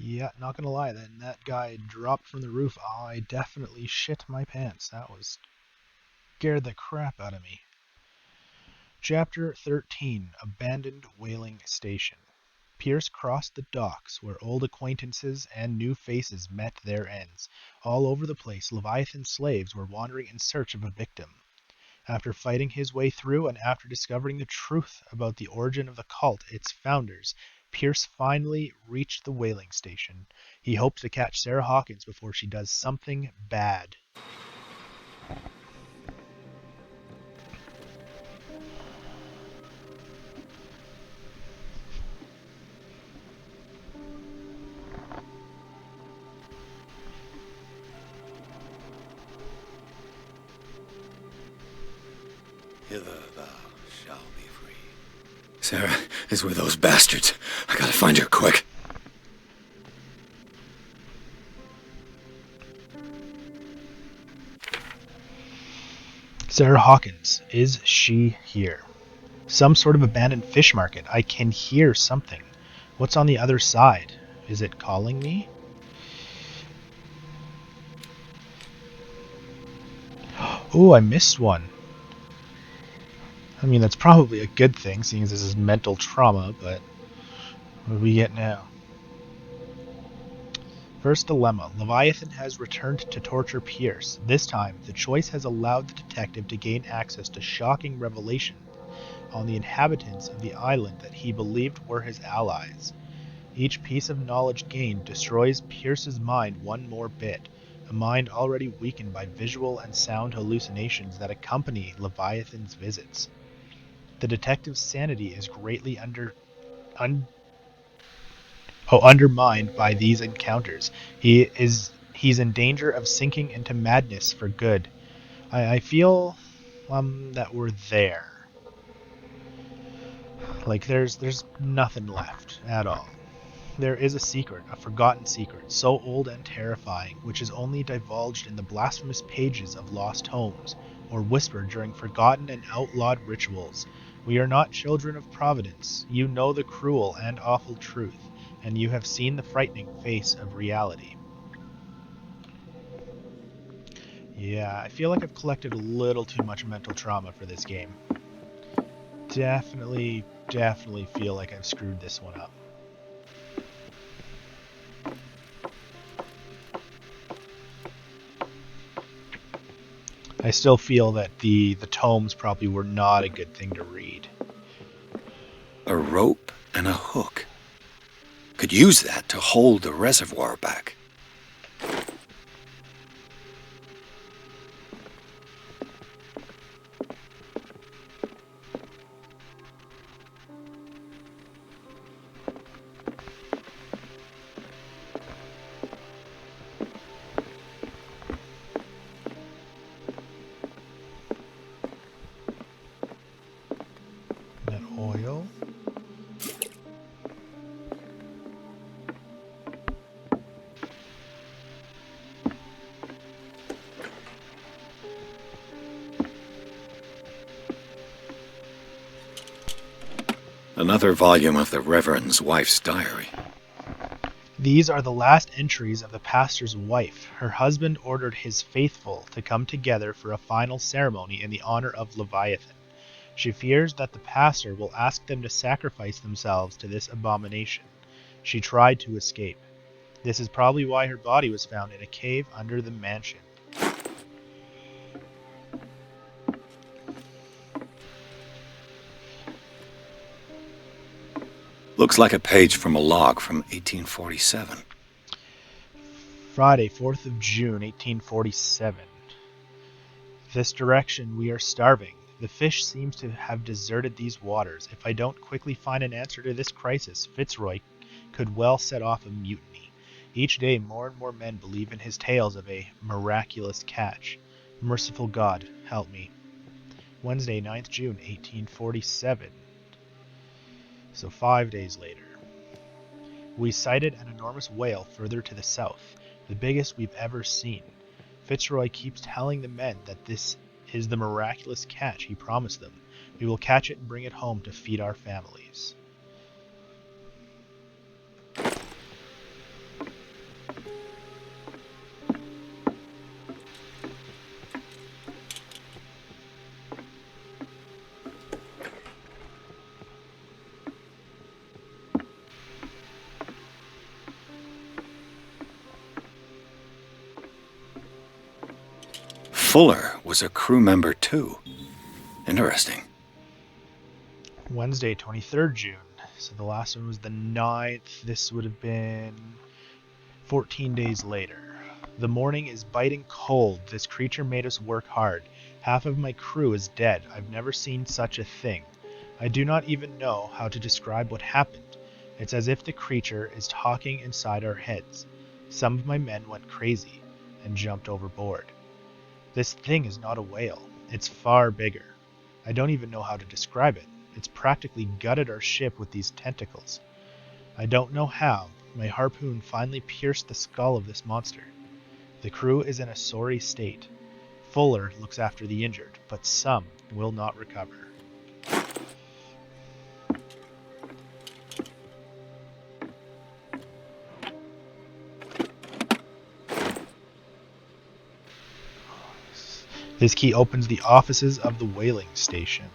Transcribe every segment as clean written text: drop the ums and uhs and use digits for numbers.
Yeah, not gonna lie, then that guy dropped from the roof. I definitely shit my pants. That was scared the crap out of me. Chapter 13: Abandoned Whaling Station. Pierce crossed the docks where old acquaintances and new faces met their ends. All over the place, Leviathan slaves were wandering in search of a victim. After fighting his way through and after discovering the truth about the origin of the cult, its founders, Pierce finally reached the whaling station. He hopes to catch Sarah Hawkins before she does something bad. Hither thou shalt be free. Sarah is with those bastards. I gotta find her quick. Sarah Hawkins, is she here? Some sort of abandoned fish market. I can hear something. What's on the other side? Is it calling me? Oh, I missed one. I mean, that's probably a good thing, seeing as this is mental trauma, but what do we get now? First dilemma. Leviathan has returned to torture Pierce. This time, the choice has allowed the detective to gain access to shocking revelation on the inhabitants of the island that he believed were his allies. Each piece of knowledge gained destroys Pierce's mind one more bit, a mind already weakened by visual and sound hallucinations that accompany Leviathan's visits. The detective's sanity is greatly undermined by these encounters. He's in danger of sinking into madness for good. I feel that we're there. Like there's nothing left at all. There is a secret, a forgotten secret, so old and terrifying, which is only divulged in the blasphemous pages of lost tomes, or whispered during forgotten and outlawed rituals. We are not children of Providence. You know the cruel and awful truth, and you have seen the frightening face of reality. Yeah, I feel like I've collected a little too much mental trauma for this game. Definitely feel like I've screwed this one up. I still feel that the tomes probably were not a good thing to read. A rope and a hook. Could use that to hold the reservoir back. That oil. Another volume of the Reverend's wife's diary. These are the last entries of the pastor's wife. Her husband ordered his faithful to come together for a final ceremony in the honor of Leviathan. She fears that the pastor will ask them to sacrifice themselves to this abomination. She tried to escape. This is probably why her body was found in a cave under the mansion. Looks like a page from a log from 1847. Friday, 4th of June, 1847. This direction we are starving. The fish seems to have deserted these waters. If I don't quickly find an answer to this crisis, Fitzroy could well set off a mutiny. Each day more and more men believe in his tales of a miraculous catch. Merciful God, help me. Wednesday, 9th June, 1847. So 5 days later. We sighted an enormous whale further to the south, the biggest we've ever seen. Fitzroy keeps telling the men that this is the miraculous catch he promised them. We will catch it and bring it home to feed our families. Fuller was a crew member too. Interesting. Wednesday, 23rd June. So the last one was the 9th. This would have been 14 days later. The morning is biting cold. This creature made us work hard. Half of my crew is dead. I've never seen such a thing. I do not even know how to describe what happened. It's as if the creature is talking inside our heads. Some of my men went crazy and jumped overboard. This thing is not a whale. It's far bigger. I don't even know how to describe it. It's practically gutted our ship with these tentacles. I don't know how. My harpoon finally pierced the skull of this monster. The crew is in a sorry state. Fuller looks after the injured, but some will not recover. This key opens the offices of the whaling station.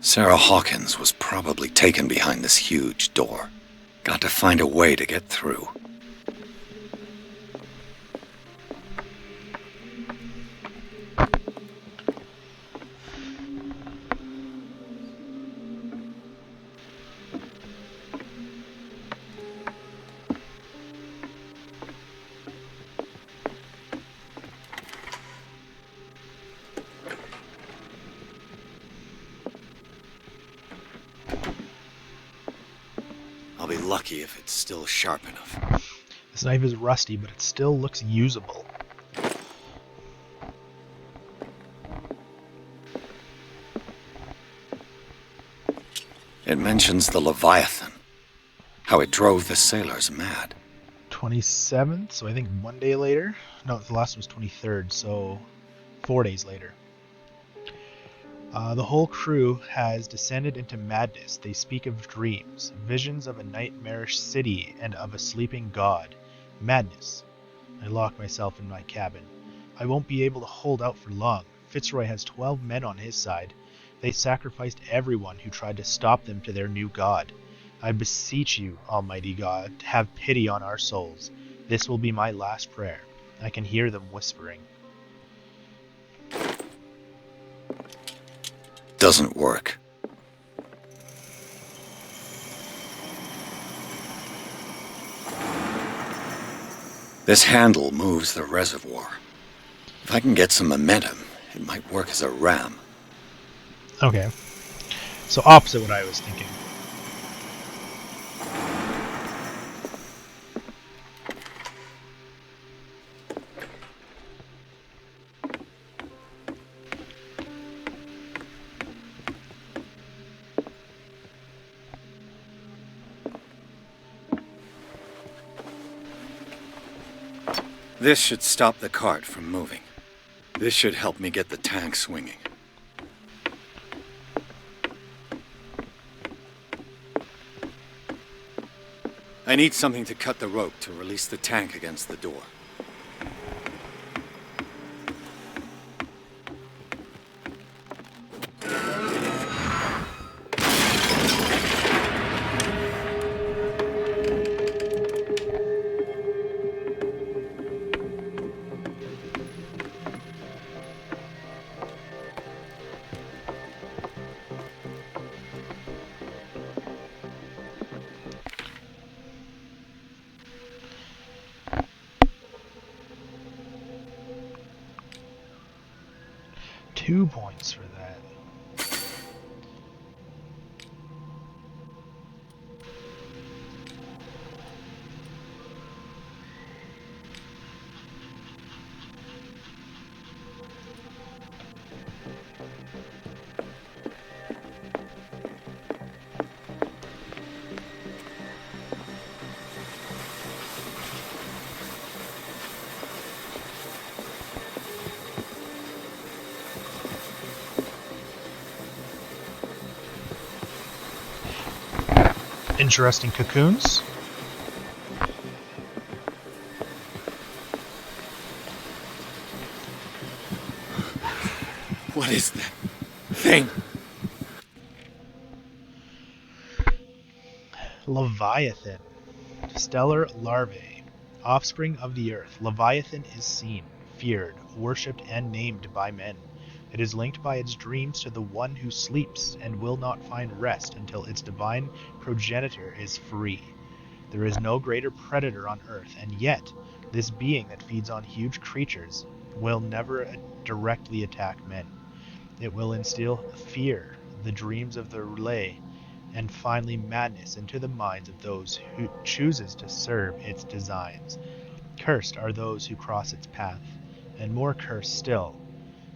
Sarah Hawkins was probably taken behind this huge door. Got to find a way to get through. I'll be lucky if it's still sharp enough. This knife is rusty, but it still looks usable. It mentions the Leviathan. How it drove the sailors mad. 27th, so I think one day later. No, the last one was 23rd, so 4 days later. The whole crew has descended into madness. They speak of dreams, visions of a nightmarish city and of a sleeping god. Madness. I lock myself in my cabin. I won't be able to hold out for long. Fitzroy has 12 men on his side. They sacrificed everyone who tried to stop them to their new god. I beseech you, Almighty God, have pity on our souls. This will be my last prayer. I can hear them whispering. Doesn't work. This handle moves the reservoir. If I can get some momentum, it might work as a ram. Okay. So opposite what I was thinking. This should stop the cart from moving. This should help me get the tank swinging. I need something to cut the rope to release the tank against the door. Two points for that. Interesting cocoons. What is that thing? Leviathan. Stellar larvae. Offspring of the earth. Leviathan is seen, feared, worshipped, and named by men. It is linked by its dreams to the one who sleeps and will not find rest until its divine progenitor is free. There is no greater predator on earth, and yet, this being that feeds on huge creatures will never directly attack men. It will instill fear, the dreams of the relay, and finally madness into the minds of those who chooses to serve its designs. Cursed are those who cross its path, and more cursed still,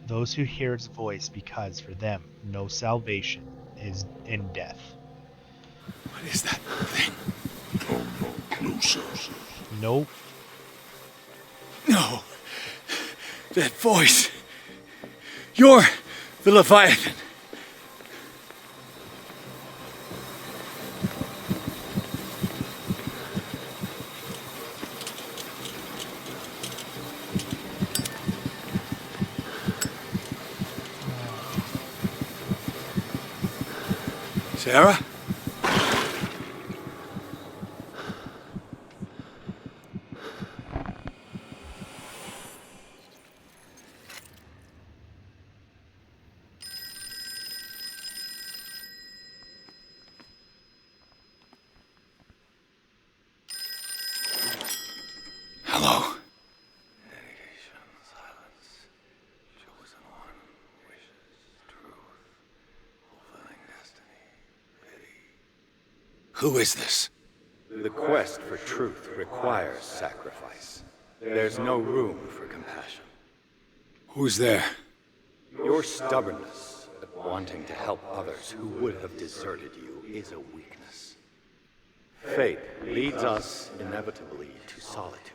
those who hear its voice, because for them no salvation is in death. What is that thing? Come no closer. No. No. That voice. You're the Leviathan. Sarah? Hello. Dedication, silence, chosen one, wishes, truth, fulfilling destiny, pity. Who is this? The quest for truth requires sacrifice. There's no room for compassion. Who's there? Your stubbornness at wanting to help others who would have deserted you is a weakness. Fate leads us inevitably to solitude,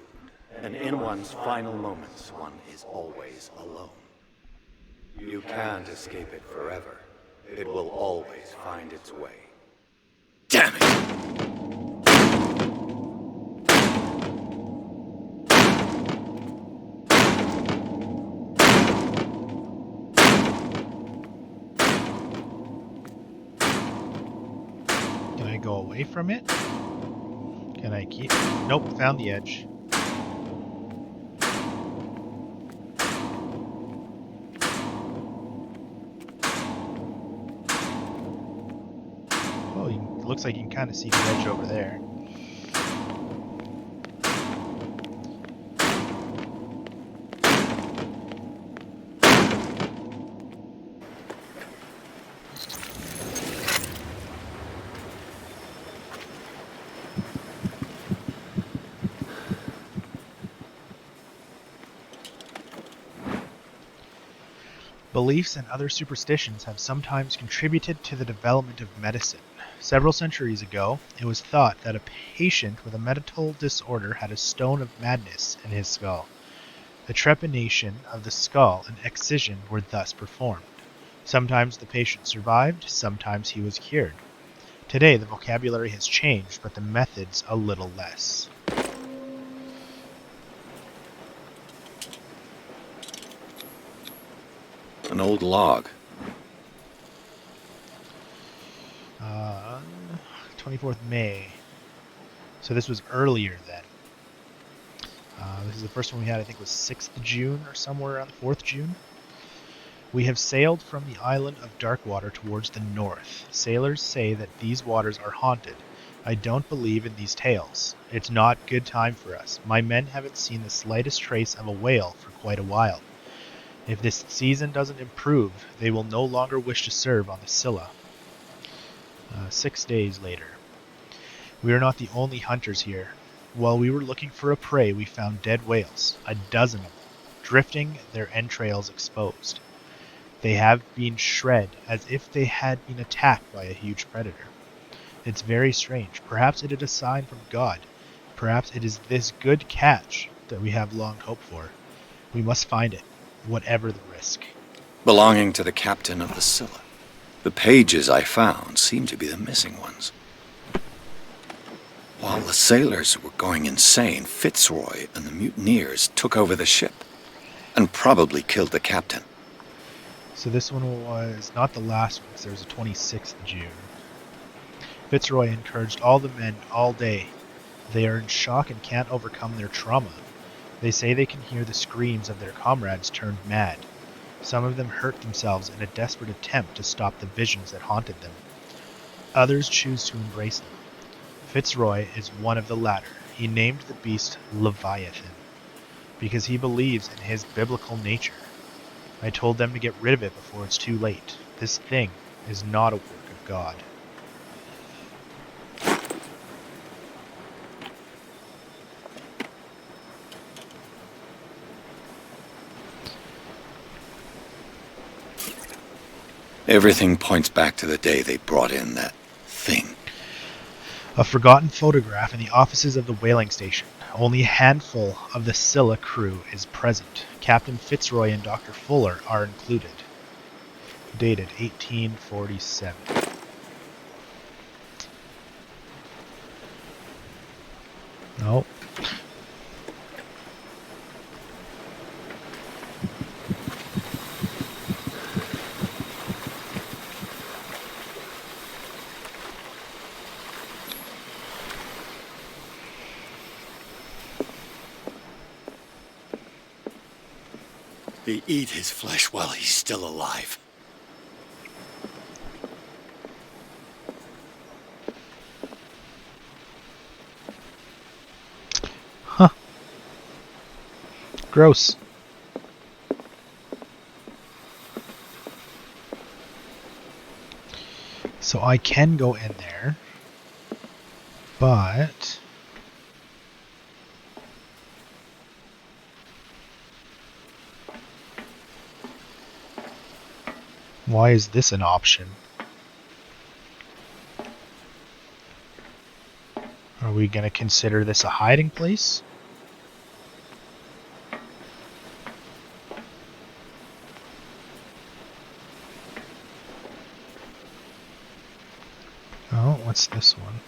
and in one's final moments, one is always alone. You can't escape it forever. It will always find its way. Damn it! Can I go away from it? Can I keep... Nope, found the edge. Oh, looks like you can kind of see the edge over there. Beliefs and other superstitions have sometimes contributed to the development of medicine. Several centuries ago, it was thought that a patient with a mental disorder had a stone of madness in his skull. The trepanation of the skull and excision were thus performed. Sometimes the patient survived, sometimes he was cured. Today, the vocabulary has changed, but the methods a little less. An old log. 24th May. So this was earlier then. This is the first one we had, I think was 6th June or somewhere around the 4th June. We have sailed from the island of Darkwater towards the north. Sailors say that these waters are haunted. I don't believe in these tales. It's not good time for us. My men haven't seen the slightest trace of a whale for quite a while. If this season doesn't improve, they will no longer wish to serve on the Scylla. 6 days later. We are not the only hunters here. While we were looking for a prey, we found dead whales, a dozen of them, drifting, their entrails exposed. They have been shred as if they had been attacked by a huge predator. It's very strange. Perhaps it is a sign from God. Perhaps it is this good catch that we have long hoped for. We must find it, whatever the risk. Belonging to the captain of the Scylla. The pages I found seem to be the missing ones. While the sailors were going insane, Fitzroy and the mutineers took over the ship and probably killed the captain. So this one was not the last one, because there was a 26th of June. Fitzroy encouraged all the men all day. They are in shock and can't overcome their trauma. They say they can hear the screams of their comrades turned mad. Some of them hurt themselves in a desperate attempt to stop the visions that haunted them. Others choose to embrace them. Fitzroy is one of the latter. He named the beast Leviathan because he believes in his biblical nature. I told them to get rid of it before it's too late. This thing is not a work of God. Everything points back to the day they brought in that thing. A forgotten photograph in the offices of the whaling station. Only a handful of the Scylla crew is present. Captain Fitzroy and Dr. Fuller are included. Dated 1847. No. They eat his flesh while he's still alive. Huh. Gross. So I can go in there, but why is this an option? Are we going to consider this a hiding place? Oh, what's this one?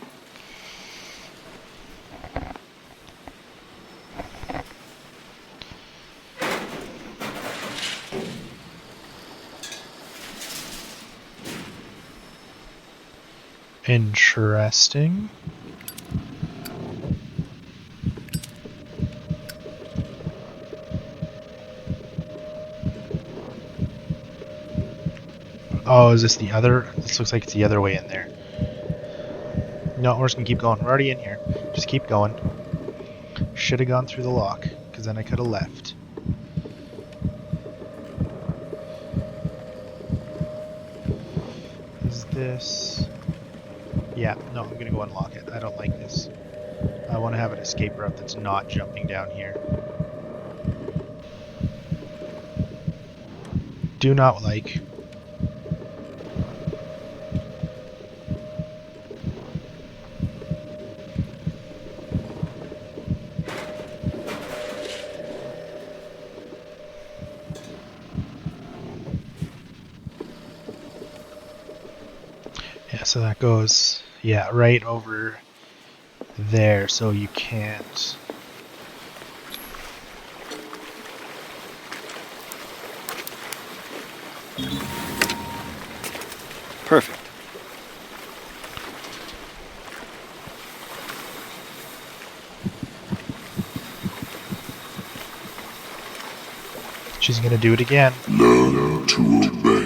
Interesting. Oh, is this the other? This looks like it's the other way in there. No, we're just gonna keep going. We're already in here. Just keep going. Should have gone through the lock, because then I could have left. Is this... Yeah, no, I'm gonna go unlock it. I don't like this. I want to have an escape route that's not jumping down here. Do not like. Yeah, so that goes, yeah, right over there, so you can't. Perfect. She's gonna do it again. Learn to obey.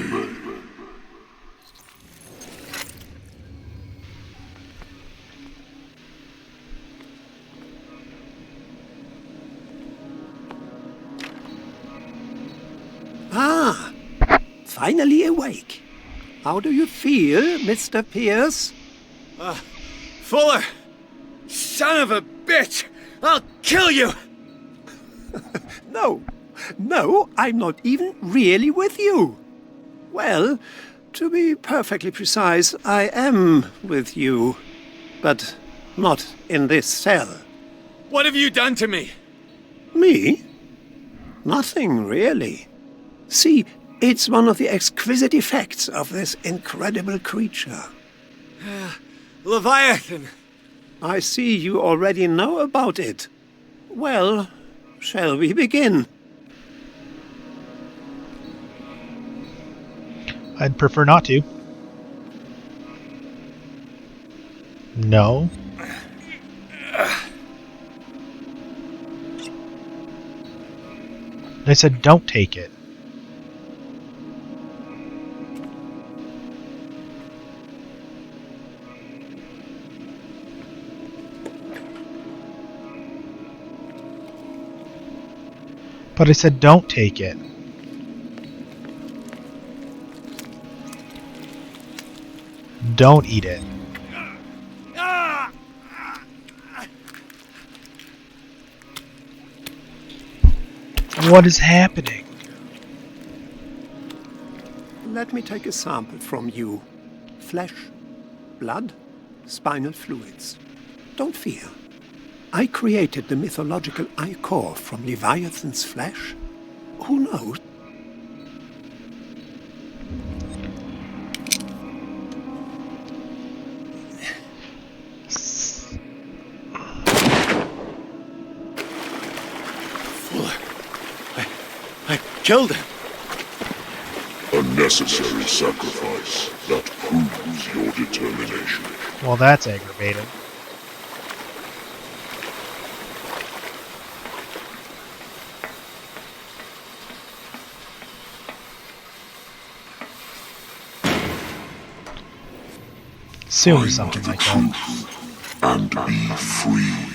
Ah, finally awake. How do you feel, Mr. Pierce? Fuller! Son of a bitch! I'll kill you! No, I'm not even really with you. Well, to be perfectly precise, I am with you, but not in this cell. What have you done to me? Me? Nothing, really. See, it's one of the exquisite effects of this incredible creature. Leviathan! I see you already know about it. Well, shall we begin? I'd prefer not to. No. I said don't take it. But I said don't take it. Don't eat it. What is happening? Let me take a sample from you. Flesh, blood, spinal fluids. Don't fear. I created the mythological ichor from Leviathan's flesh. Who knows? I killed him. A necessary sacrifice that proves your determination. Well, that's aggravating. Soon, something like that. And be free.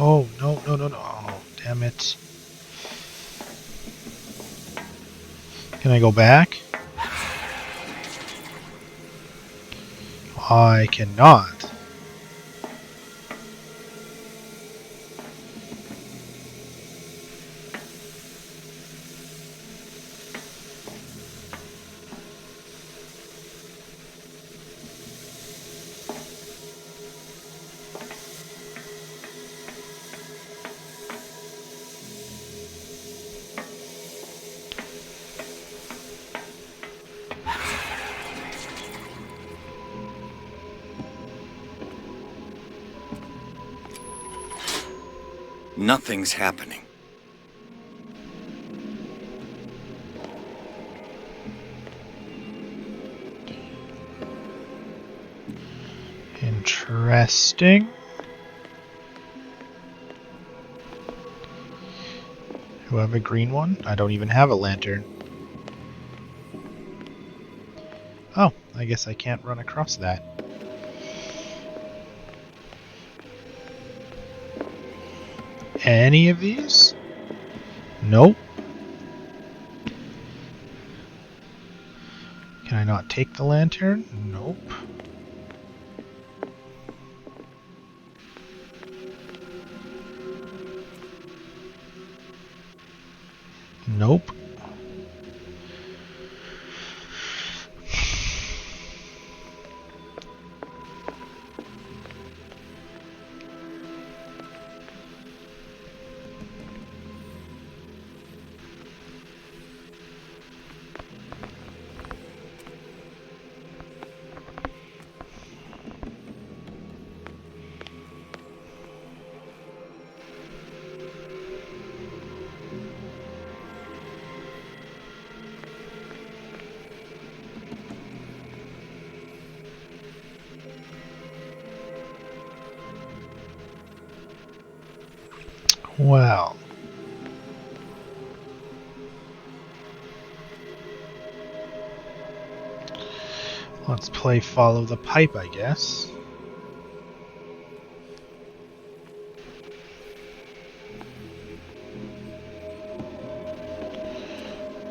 Oh, no. Oh, damn it. Can I go back? I cannot. Nothing's happening. Interesting. Do I have a green one? I don't even have a lantern. Oh, I guess I can't run across that. Any of these? Nope. Can I not take the lantern? Nope. Nope. Well. Let's play Follow the Pipe, I guess.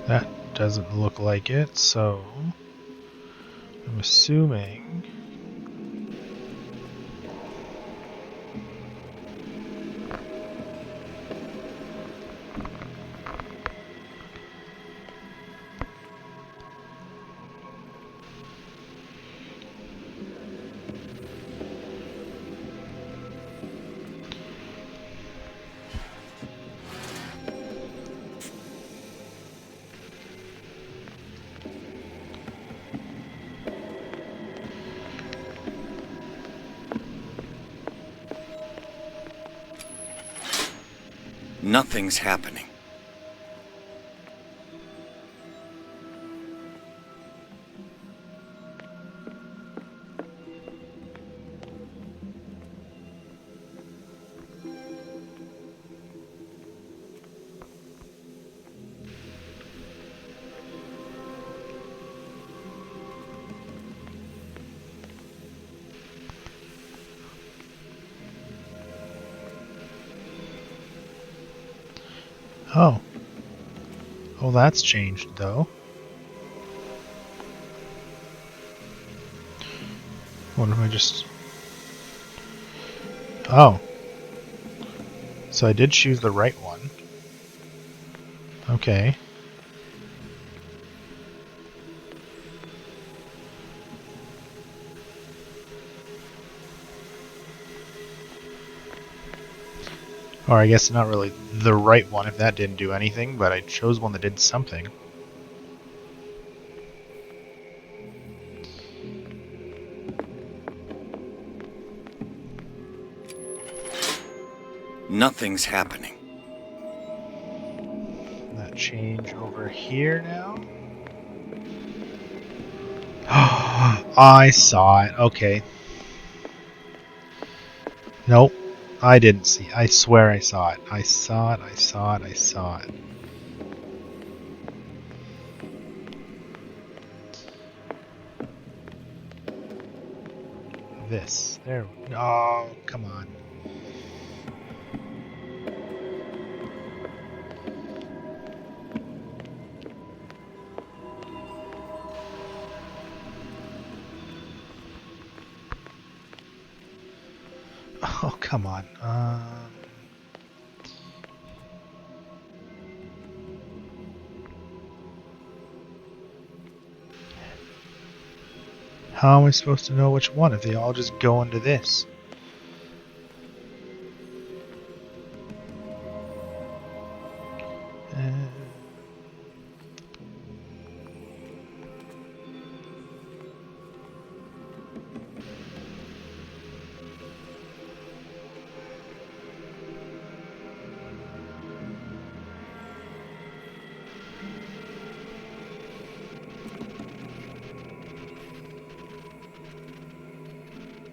That doesn't look like it, so I'm assuming Nothing's happening. Oh. Oh, that's changed, though. What if I just... Oh. So I did choose the right one. Okay. Or I guess not really the right one if that didn't do anything, but I chose one that did something. Nothing's happening. That change over here now. I saw it. Okay. Nope. I didn't see it. I swear I saw it. I saw it. I saw it. I saw it. This. There. Oh, come on. Oh, come on. How am I supposed to know which one if they all just go into this?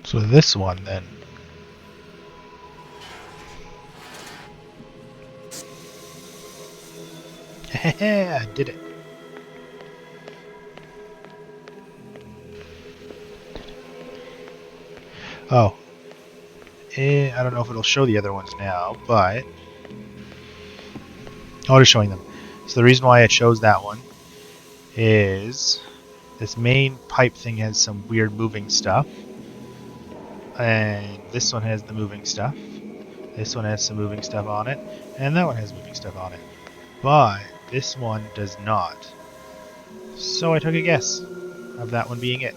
So this one then. I did it. Oh. I don't know if it'll show the other ones now, but... Oh, it is showing them. So the reason why I chose that one is this main pipe thing has some weird moving stuff. And this one has the moving stuff. This one has some moving stuff on it. And that one has moving stuff on it. But this one does not. So I took a guess of that one being it.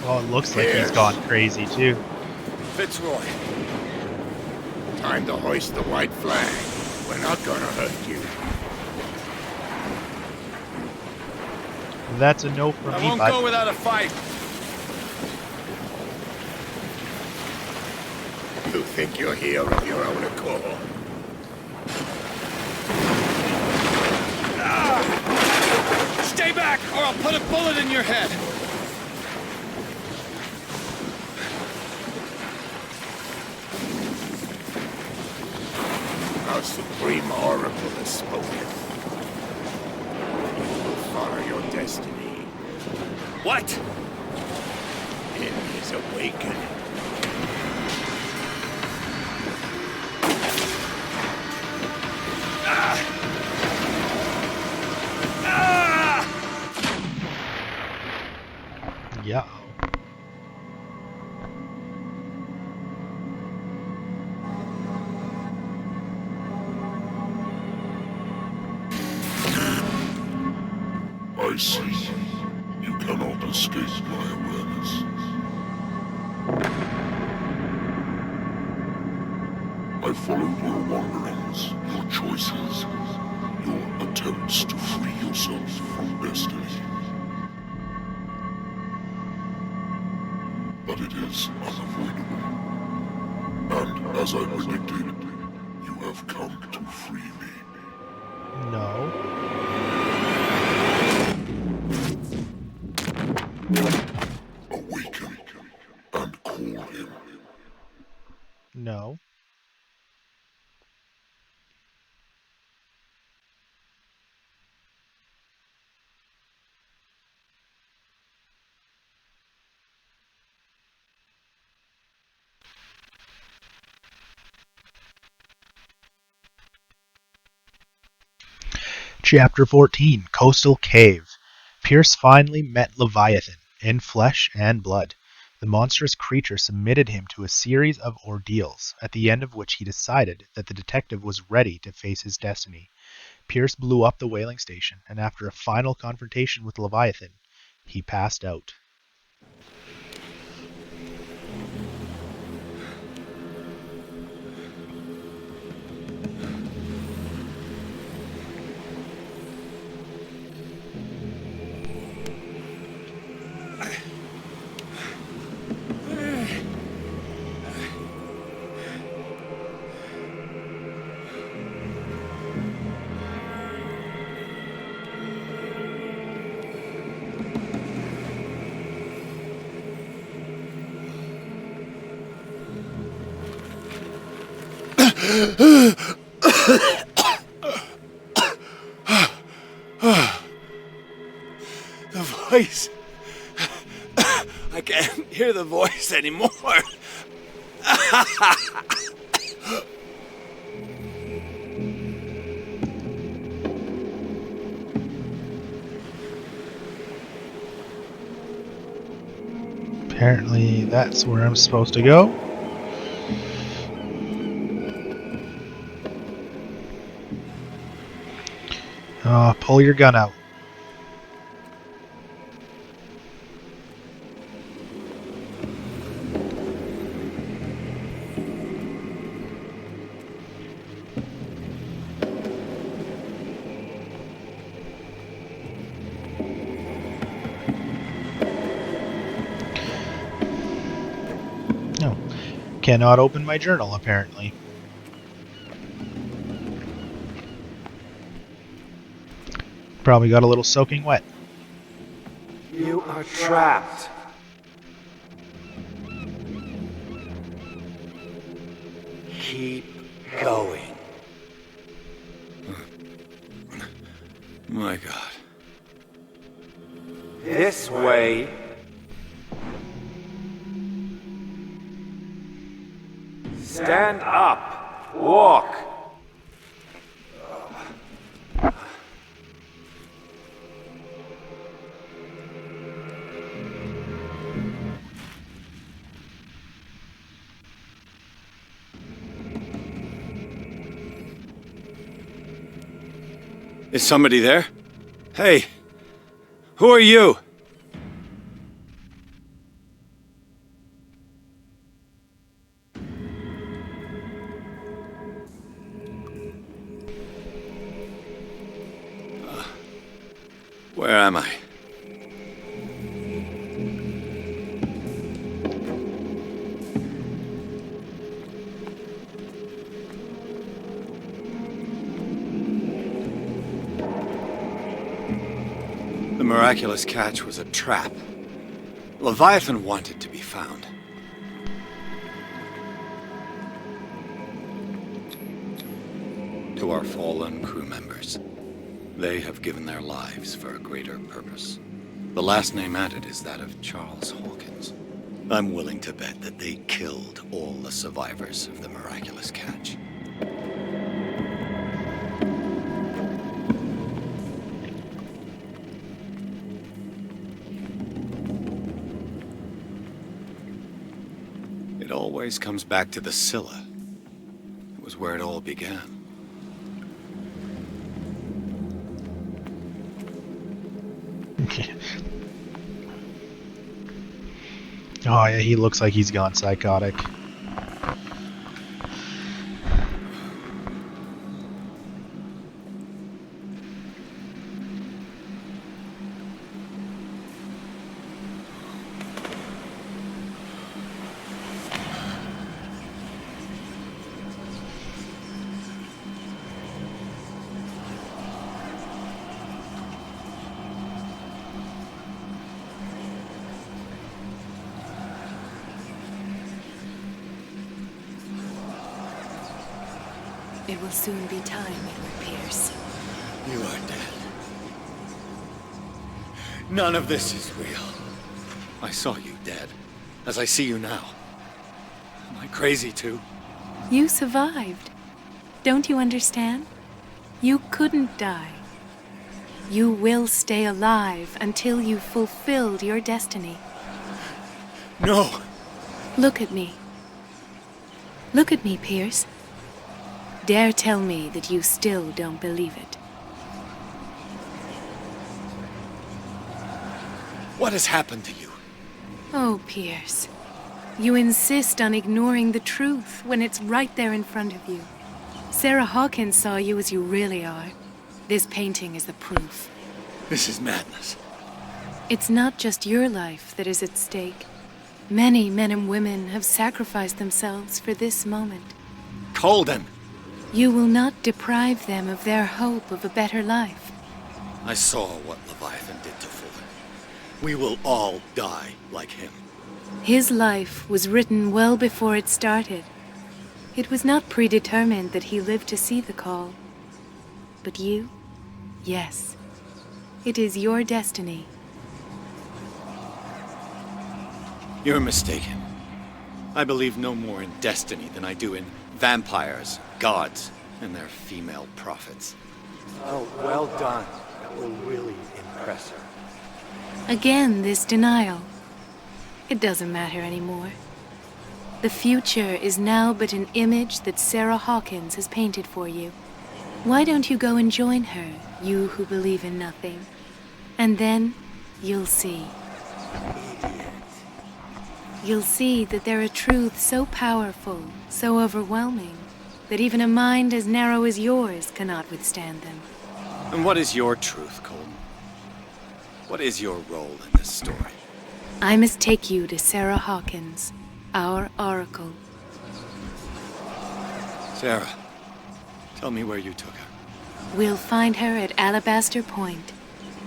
Oh, it looks like he's gone crazy too. Fitzroy. Time to hoist the white flag. We're not gonna hurt you. That's a no from I me, won't bud. go without a fight. You think you're here of your own accord? Stay back, or I'll put a bullet in your head! Our supreme oracle has spoken. You will follow your destiny. What? In his awakening. Yeah. I see. You cannot escape my awareness. I followed your wanderings, your choices, your attempts to free yourself from destiny. But it is unavoidable. And as I predicted, you have come to free me. No. Awaken and call him. No. Chapter 14, Coastal Cave. Pierce finally met Leviathan, in flesh and blood. The monstrous creature submitted him to a series of ordeals, at the end of which he decided that the detective was ready to face his destiny. Pierce blew up the whaling station, and after a final confrontation with Leviathan, he passed out. The voice. I can't hear the voice anymore. Apparently that's where I'm supposed to go. Pull your gun out. No. Cannot open my journal, apparently. Probably got a little soaking wet. You are trapped. Keep going. My God. This way. Stand up. Walk. Is somebody there? Hey, who are you? Where am I? The The miraculous catch was a trap. Leviathan wanted to be found. To our fallen crew members, they have given their lives for a greater purpose. The last name added is that of Charles Hawkins. I'm willing to bet that they killed all the survivors of the miraculous catch. It always comes back to the Scylla. It was where it all began. Oh yeah, he looks like he's gone psychotic. It will soon be time, Edward Pierce. You are dead. None of this is real. I saw you dead, as I see you now. Am I crazy too? You survived. Don't you understand? You couldn't die. You will stay alive until you've fulfilled your destiny. No! Look at me. Look at me, Pierce. Dare tell me that you still don't believe it. What has happened to you? Oh, Pierce. You insist on ignoring the truth when it's right there in front of you. Sarah Hawkins saw you as you really are. This painting is the proof. This is madness. It's not just your life that is at stake. Many men and women have sacrificed themselves for this moment. Colden! You will not deprive them of their hope of a better life. I saw what Leviathan did to Fuller. We will all die like him. His life was written well before it started. It was not predetermined that he lived to see the call. But you? Yes. It is your destiny. You're mistaken. I believe no more in destiny than I do in vampires, gods, and their female prophets. Oh, well done. That will really impress her. Again, this denial. It doesn't matter anymore. The future is now but an image that Sarah Hawkins has painted for you. Why don't you go and join her, you who believe in nothing? And then, you'll see. You'll see that there are truths so powerful, so overwhelming, that even a mind as narrow as yours cannot withstand them. And what is your truth, Colton? What is your role in this story? I must take you to Sarah Hawkins, our oracle. Sarah, tell me where you took her. We'll find her at Alabaster Point.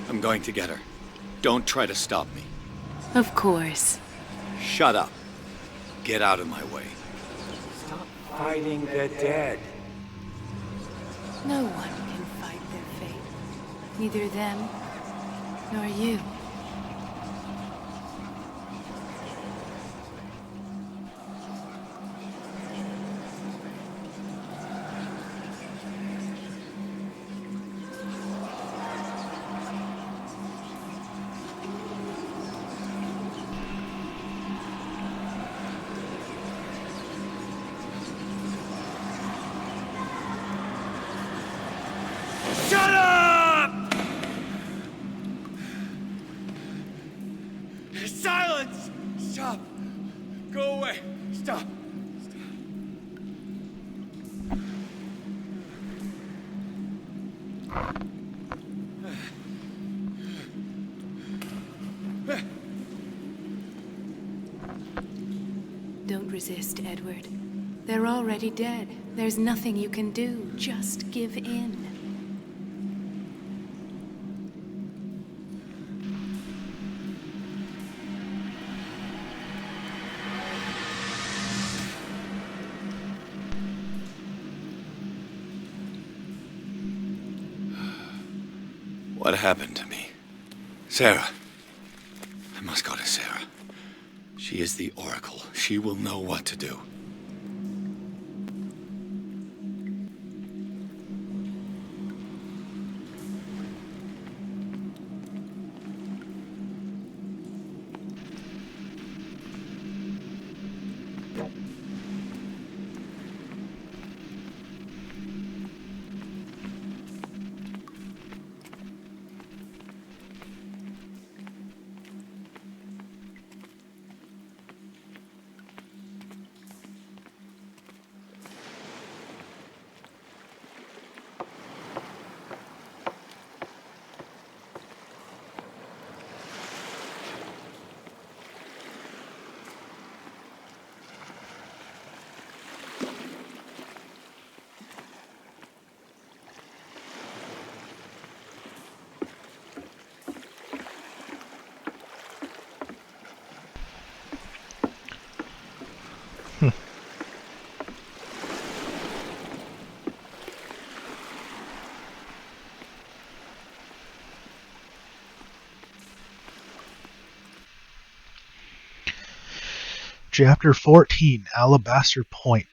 I'm going to get her. Don't try to stop me. Of course. Shut up. Get out of my way. Stop fighting the dead. No one can fight their fate. Neither them, nor you. Shut up! Silence! Stop! Go away! Stop! Don't resist, Edward. They're already dead. There's nothing you can do. Just give in. What happened to me? Sarah. I must go to Sarah. She is the Oracle. She will know what to do. Chapter 14, Alabaster Point.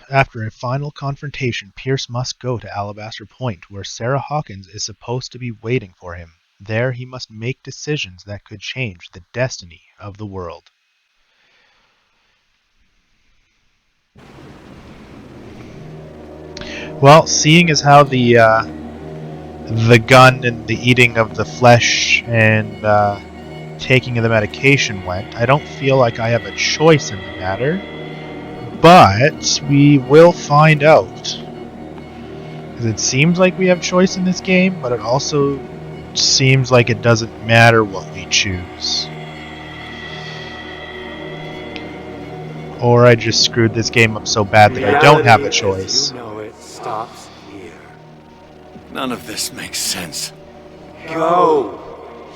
After a final confrontation, Pierce must go to Alabaster Point, where Sarah Hawkins is supposed to be waiting for him. There he must make decisions that could change the destiny of the world. Well, seeing as how the gun and the eating of the flesh and taking of the medication went, I don't feel like I have a choice in the matter, but we will find out. Because it seems like we have choice in this game, but it also seems like it doesn't matter what we choose. Or I just screwed this game up so bad that I don't have a choice. You know it stops here. None of this makes sense. Go!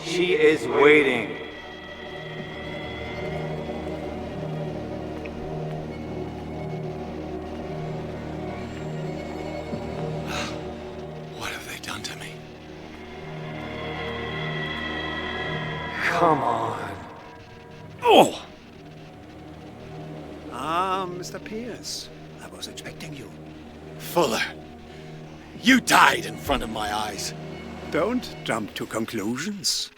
She is waiting. What have they done to me? Come on. Oh! Mr. Pierce, I was expecting you. Fuller, you died in front of my eyes. Don't jump to conclusions.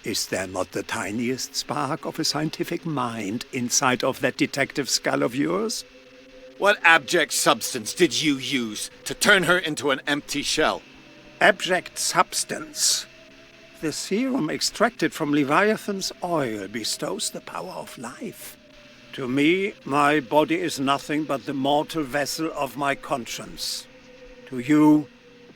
Is there not the tiniest spark of a scientific mind inside of that detective skull of yours? What abject substance did you use to turn her into an empty shell? Abject substance. The serum extracted from Leviathan's oil bestows the power of life. To me, my body is nothing but the mortal vessel of my conscience. To you,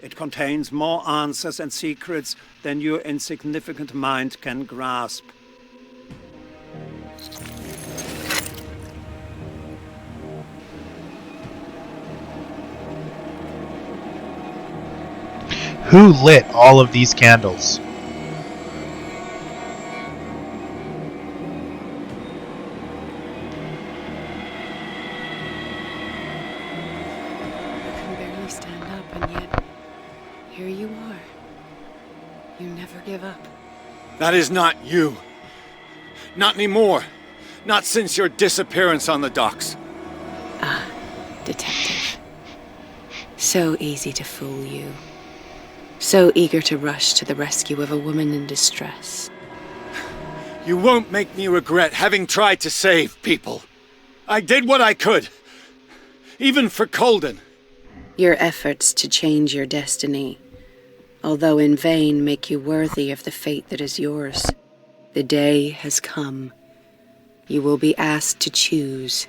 it contains more answers and secrets than your insignificant mind can grasp. Who lit all of these candles? That is not you. Not anymore. Not since your disappearance on the docks. Ah, detective. So easy to fool you. So eager to rush to the rescue of a woman in distress. You won't make me regret having tried to save people. I did what I could. Even for Colden. Your efforts to change your destiny, although in vain, make you worthy of the fate that is yours. The day has come. You will be asked to choose.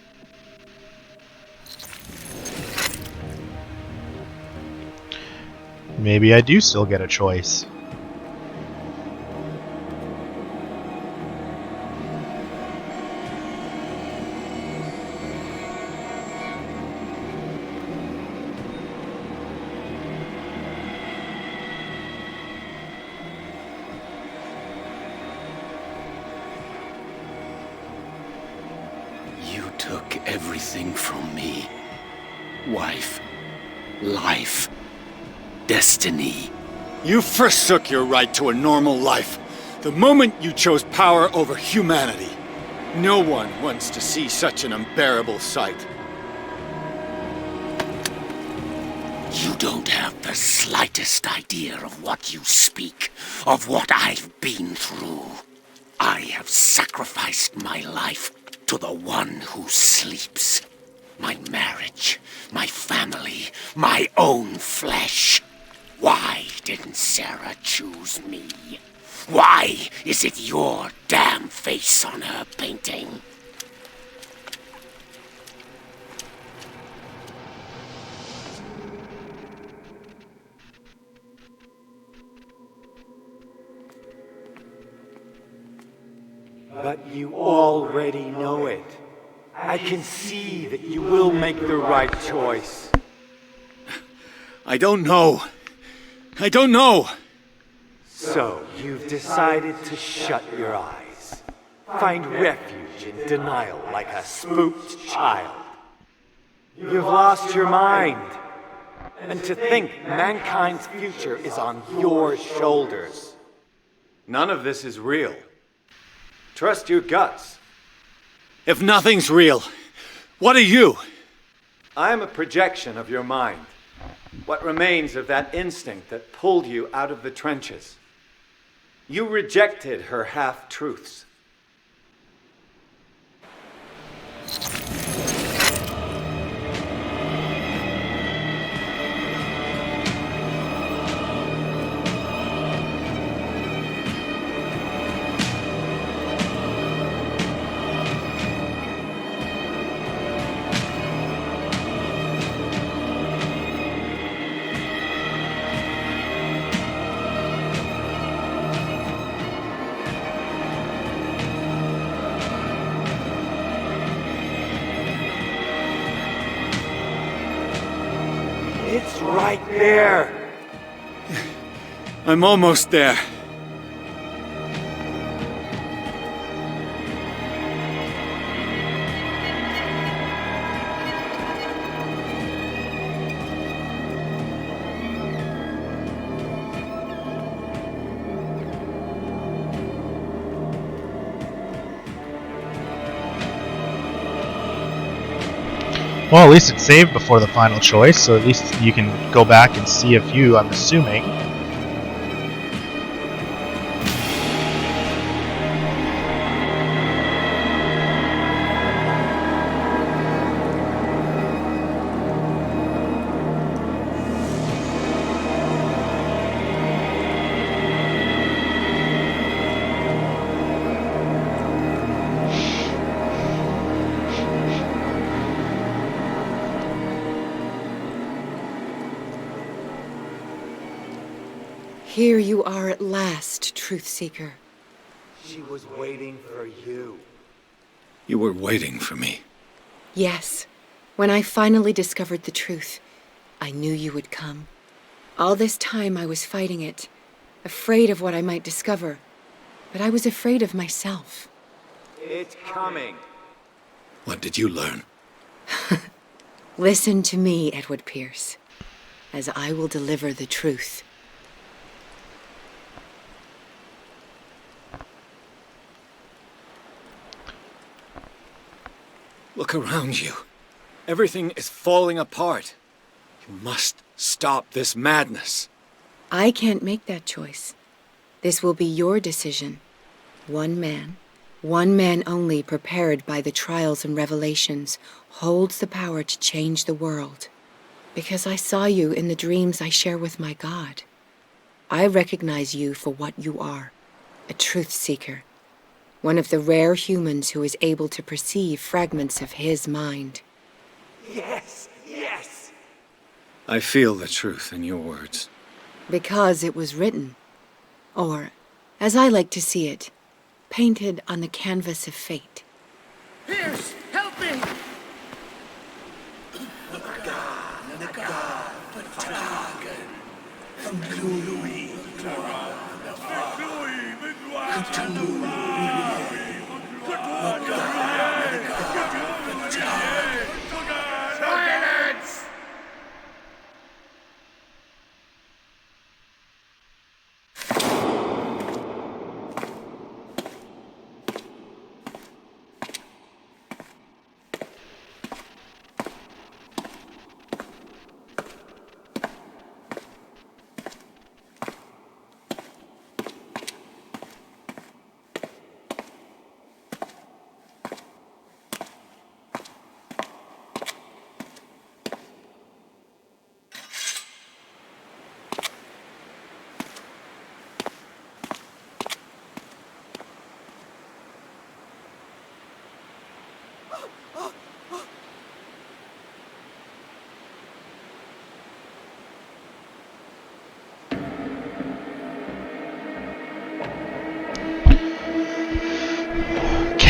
Maybe I do still get a choice. You took everything from me. Wife, life, destiny. You forsook your right to a normal life the moment you chose power over humanity. No one wants to see such an unbearable sight. You don't have the slightest idea of what you speak, of what I've been through. I have sacrificed my life to the one who sleeps. My marriage, my family, my own flesh. Why didn't Sarah choose me? Why is it your damn face on her painting? But you already know it. I can see that you will make the right choice. I don't know. I don't know. So, you've decided to shut your eyes. Find refuge in denial like a spooked child. You've lost your mind. And to think mankind's future is on your shoulders. None of this is real. Trust your guts. If nothing's real, what are you? I am a projection of your mind. What remains of that instinct that pulled you out of the trenches. You rejected her half-truths. It's right there. I'm almost there. Well, at least it's saved before the final choice, so at least you can go back and see a few, I'm assuming. Here you are at last, Truth Seeker. She was waiting for you. You were waiting for me. Yes. When I finally discovered the truth, I knew you would come. All this time I was fighting it, afraid of what I might discover. But I was afraid of myself. It's coming. What did you learn? Listen to me, Edward Pierce, as I will deliver the truth. Look around you. Everything is falling apart. You must stop this madness. I can't make that choice. This will be your decision. One man only, prepared by the trials and revelations, holds the power to change the world. Because I saw you in the dreams I share with my God. I recognize you for what you are, a truth seeker. One of the rare humans who is able to perceive fragments of his mind. Yes, yes. I feel the truth in your words. Because it was written. Or, as I like to see it, painted on the canvas of fate. Pierce, help me!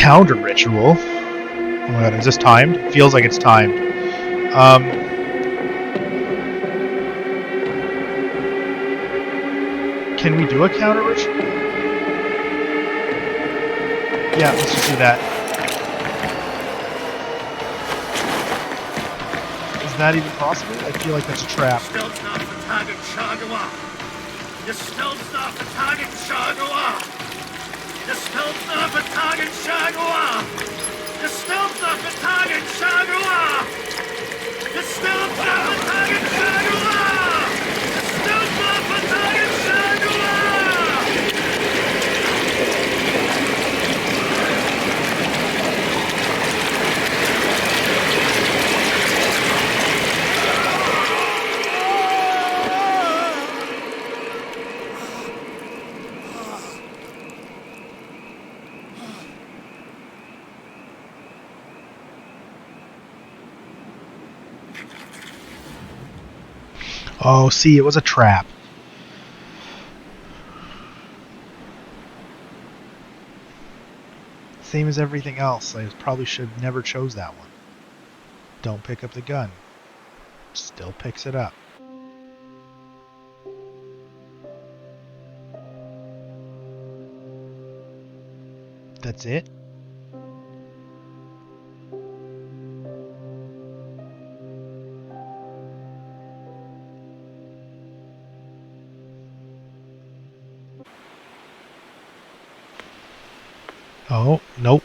counter ritual. Oh my god, is this timed? It feels like it's timed. Can we do a counter ritual? Yeah, let's just do that. Is that even possible? I feel like that's a trap. Oh, see, it was a trap. Same as everything else. I probably should have never chose that one. Don't pick up the gun. Still picks it up. That's it? Oh, nope.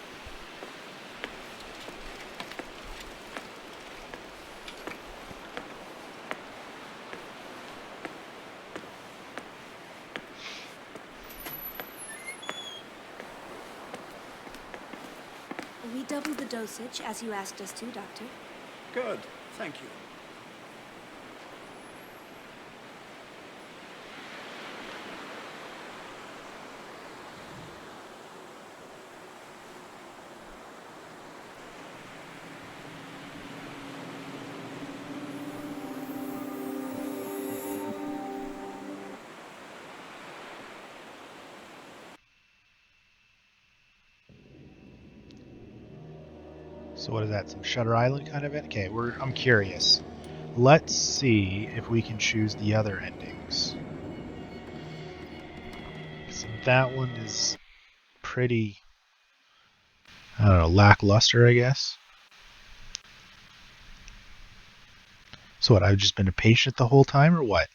We doubled the dosage, as you asked us to, Doctor. Good, thank you. So what is that? Some Shutter Island kind of it? Okay, I'm curious. Let's see if we can choose the other endings. So that one is pretty, I don't know, lackluster, I guess. So what, I've just been a patient the whole time, or what?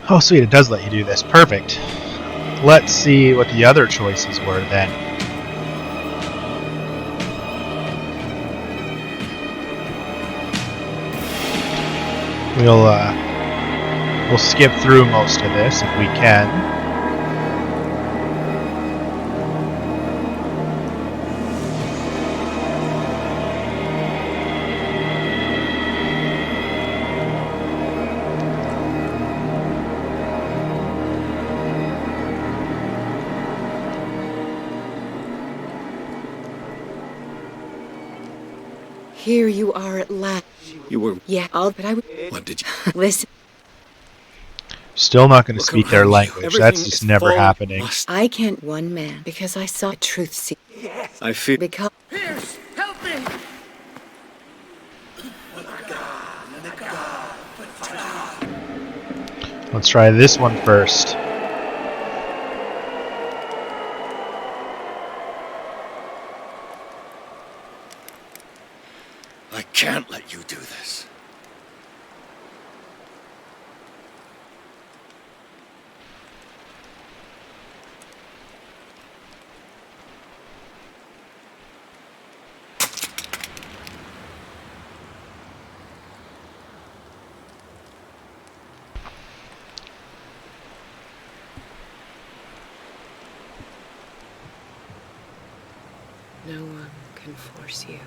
Oh, sweet, it does let you do this. Perfect. Let's see what the other choices were then. We'll skip through most of this if we can. Here you are at last. You were... Yeah, but I would... What did you... Listen. Still not going to Look speak their around you. language. Everything That's just is never full happening. lust. I can't one man because I saw a truth seek. I feel... Because... Pierce, help me! Let's try this one first. I can't let you do this. No one can force you.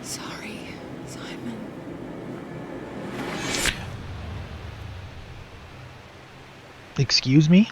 Sorry, Simon. Excuse me?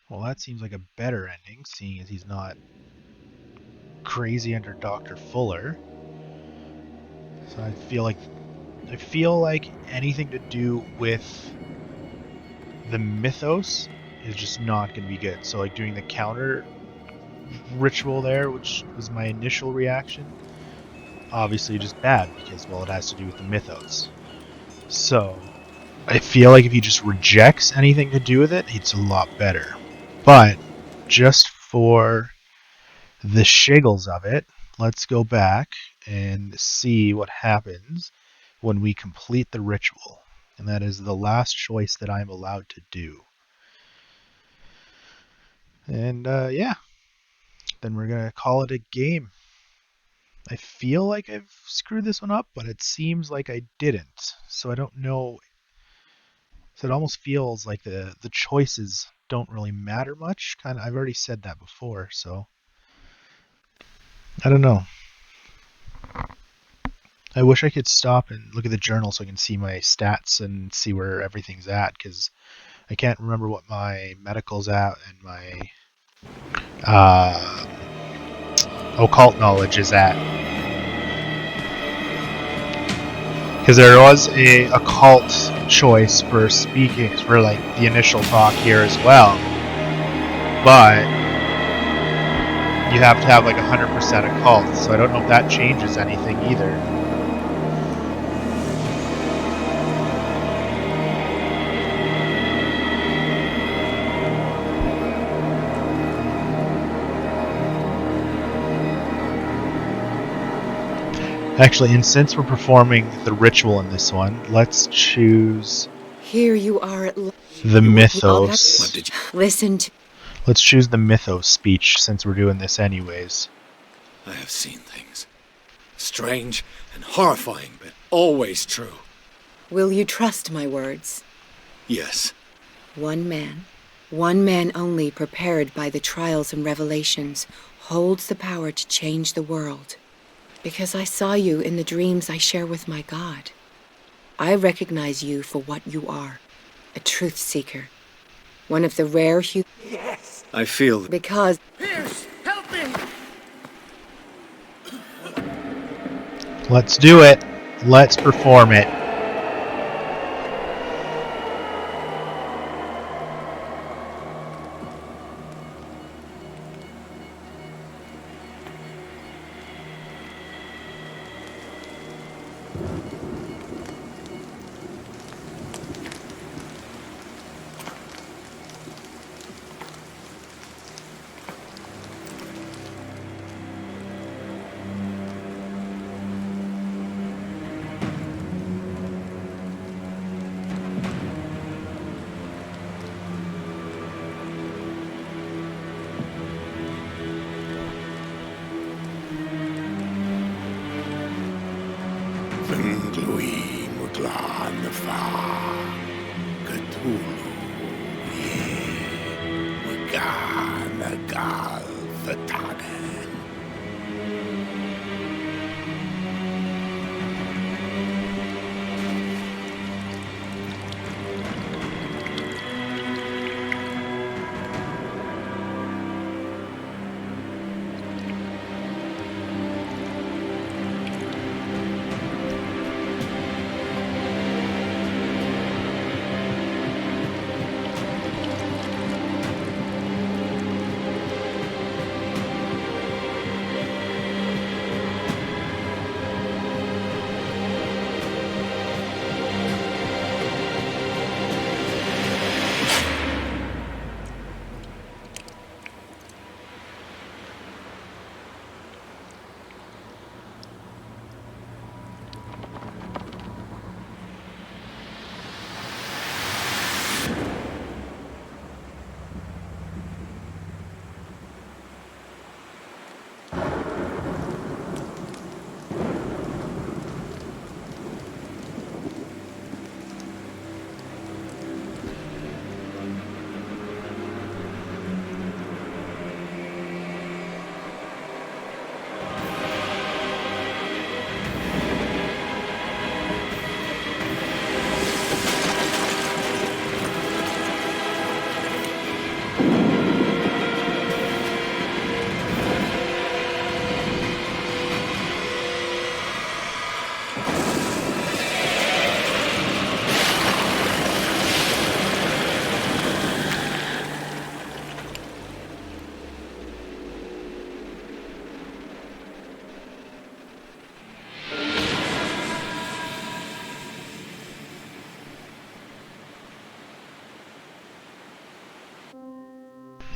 Well, that seems like a better ending, seeing as he's not crazy under Dr. Fuller. So I feel like anything to do with the mythos is just not going to be good. So like doing the counter ritual there, which was my initial reaction, obviously just bad because, well, it has to do with the mythos. So I feel like if he just rejects anything to do with it, it's a lot better. But just for the shiggles of it, let's go back and see what happens when we complete the ritual. And that is the last choice that I'm allowed to do. And yeah, then we're going to call it a game. I feel like I've screwed this one up, but it seems like I didn't. So I don't know. So it almost feels like the choices don't really matter much. I've already said that before, so I don't know. I wish I could stop and look at the journal so I can see my stats and see where everything's at, because I can't remember what my medical's at and my occult knowledge is at. Because there was a occult choice for speaking, for like the initial talk here as well, but you have to have like 100% occult, so I don't know if that changes anything either. Actually, and since we're performing the ritual in this one, let's choose Here you are at the mythos. Listen to... Let's choose the mythos speech since we're doing this anyways. I have seen things. Strange and horrifying, but always true. Will you trust my words? Yes. One man only prepared by the trials and revelations, holds the power to change the world. Because I saw you in the dreams I share with my God. I recognize you for what you are, a truth seeker. One of the rare Yes! I feel... Because... Pierce, help me! Let's do it. Let's perform it. Fingluin Muglan the Far, Cthulhu, ye, Mugana Gal Fatagan.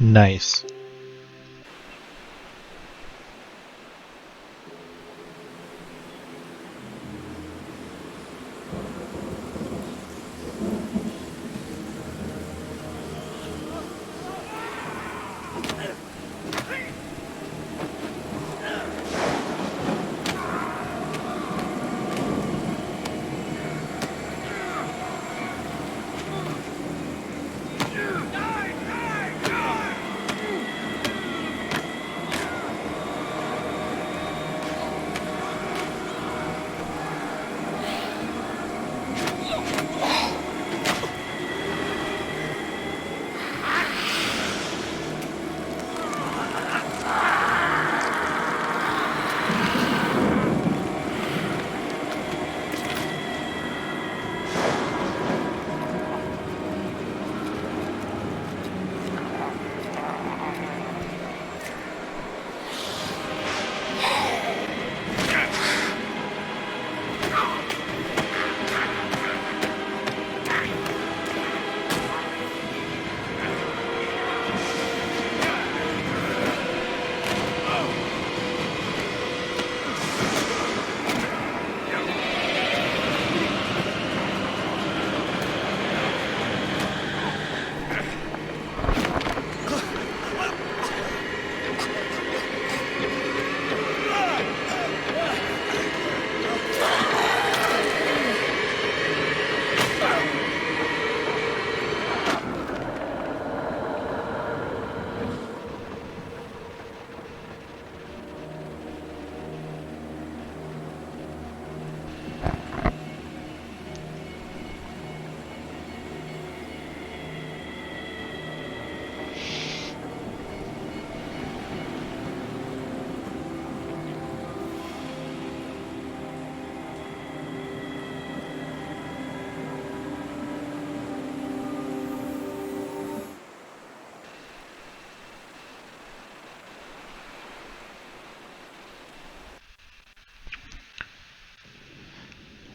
Nice.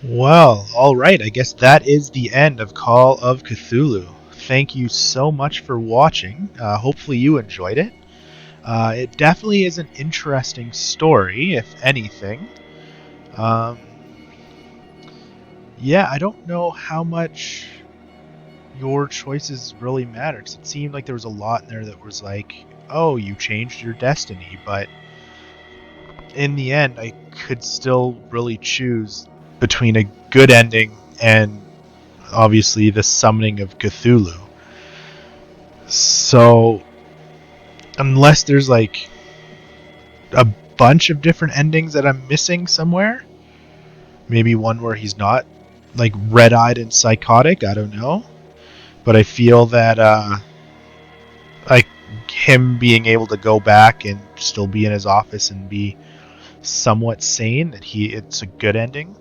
Well, alright, I guess that is the end of Call of Cthulhu. Thank you so much for watching. Hopefully you enjoyed it. It definitely is an interesting story, if anything. Yeah, I don't know how much your choices really matter, because it seemed like there was a lot in there that was like, oh, you changed your destiny, but in the end, I could still really choose between a good ending and obviously the summoning of Cthulhu. So, unless there's like a bunch of different endings that I'm missing somewhere, maybe one where he's not like red-eyed and psychotic, I don't know. But I feel that like him being able to go back and still be in his office and be somewhat sane, that it's a good ending.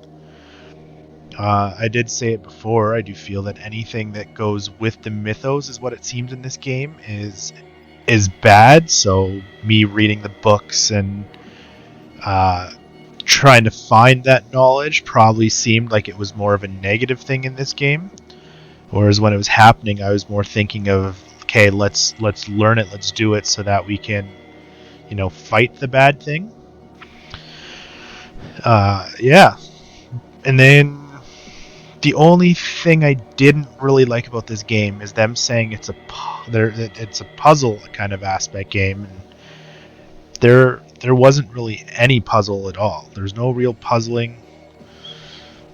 I did say it before, I do feel that anything that goes with the mythos is what it seems in this game is bad. So me reading the books and trying to find that knowledge probably seemed like it was more of a negative thing in this game. Whereas when it was happening, I was more thinking of, okay, let's learn it, let's do it so that we can, fight the bad thing. Yeah. And then the only thing I didn't really like about this game is them saying it's a puzzle kind of aspect game, and there wasn't really any puzzle at all. There's no real puzzling.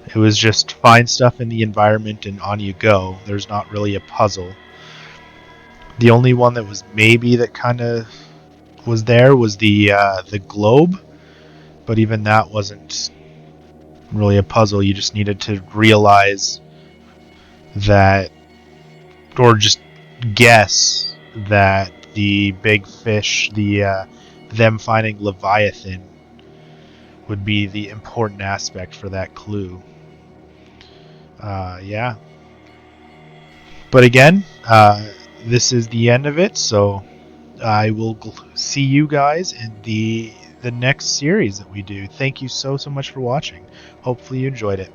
It was just find stuff in the environment and on you go. There's not really a puzzle. The only one that was maybe that kind of was there was the globe, but even that wasn't really a puzzle. You just needed to realize that, or just guess that the big fish, them finding Leviathan, would be the important aspect for that clue. Yeah. But again, this is the end of it, so I will see you guys in the next series that we do. Thank you so much for watching. Hopefully you enjoyed it.